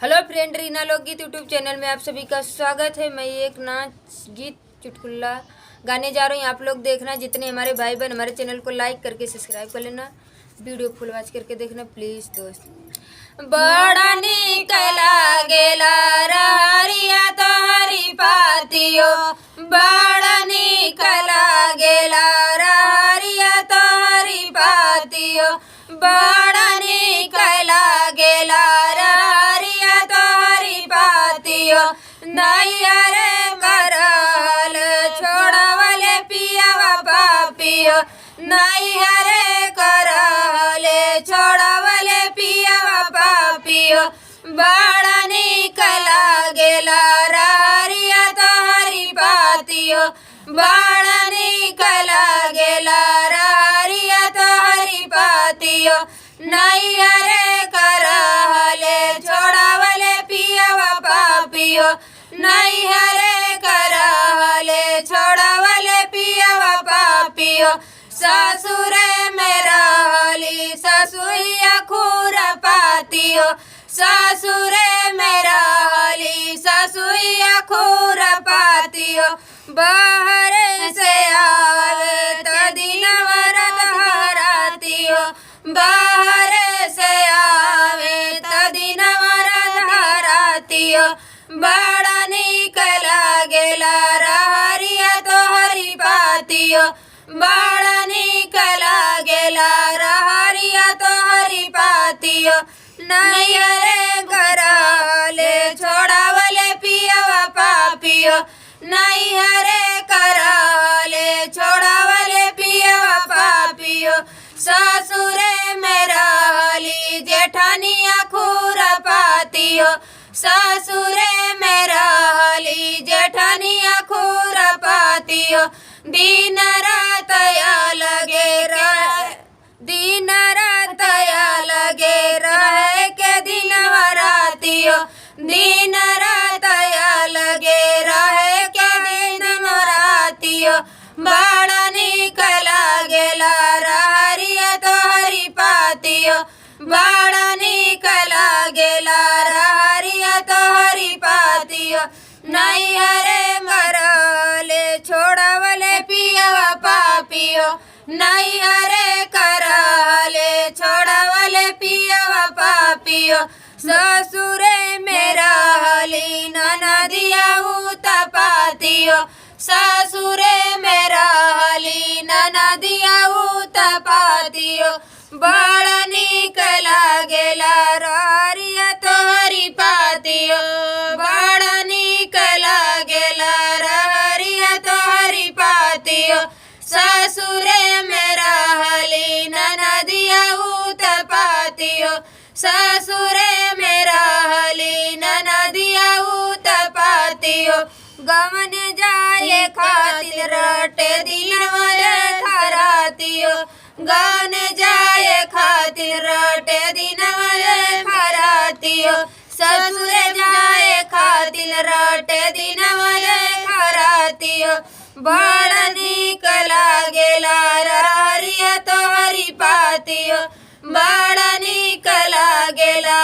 Hello friend, Reena लोकगीत YouTube channel में आप सभी का स्वागत है। मैं एक नाच गीत चुटकुला गाने जा रही हूँ। आप लोग देखना, जितने हमारे भाई बहन हमारे चैनल को लाइक करके सब्सक्राइब कर लेना, वीडियो फुल वॉच करके देखना प्लीज़ दोस्त। बड़ा निकला गेला रहरिया तोहरी पातियो, बड़ा निकला गेला रहरिया तोहरी पातियो, बड़ा निकला गेला रहरिया तोहरी पातियो, नैया रे करल छोड़वले पियावा पापियो, नैया रे करले छोड़वले पियावा पापियो, बड़ा निकला गेला रहरिया तोहरी पातियो, बड़ा निकला गेला रहरिया तोहरी पातियो, नैया रे करले छोड़वले पियावा पापियो, नैया रे करले छोड़वले पियावा पापियो, ससुर में रहली ससुइया खूर पातियो, ससुर में रहली ससुइया खूर पातियो, बाहर से आवे त दिनवा रात हरातियो, बाहर से आवे त दिनवा रात हरातियो, बड़ा निकला गेला रहरिया तोहरी पातियो, बड़ा निकला गेला रहरिया तोहरी पातियो, नैया रे करले छोड़वले पियावा पापियो, नैया रे करले छोड़वले पियावा पापियो, ससुर में रहली जेठानिया खूर पातियो, ससुर में रहली जेठानिया खूर पातियो, दिन रात लगे रहे, दिन रात लगे रहे के दिन रातियो, दिन रात लगे रहे के दिन रातियो, बड़ा निकला गेला रहरिया तोहरी पातियो, बड़ा निकला गेला रहरिया तोहरी पातियो, नैया रे करले छोड़वले पियावा पापियो, नैया रे करले छोड़वले पियावा पापियो, ससुर में रहली ननदिया पातियो, ससुर में रहली ननदिया पातियो, बड़ा निकला गेला रहरिया तोहरी पातियो, बड़ा निकला गेला रहरिया तोहरी पातियो, ससुर में रहली ननदिया पातियो, ससुर में रहली ननदिया पातियो, गवन जाए खातिर रटे दिनवा खरातियो, गवन जाए खातिर रटे दिनवा खरातियो, ससुर जाए खातिर रटे दिनवा खरातियो, बड़ा निकला गेला रहरिया तोहरी पातियो, बड़ा निकला गेला।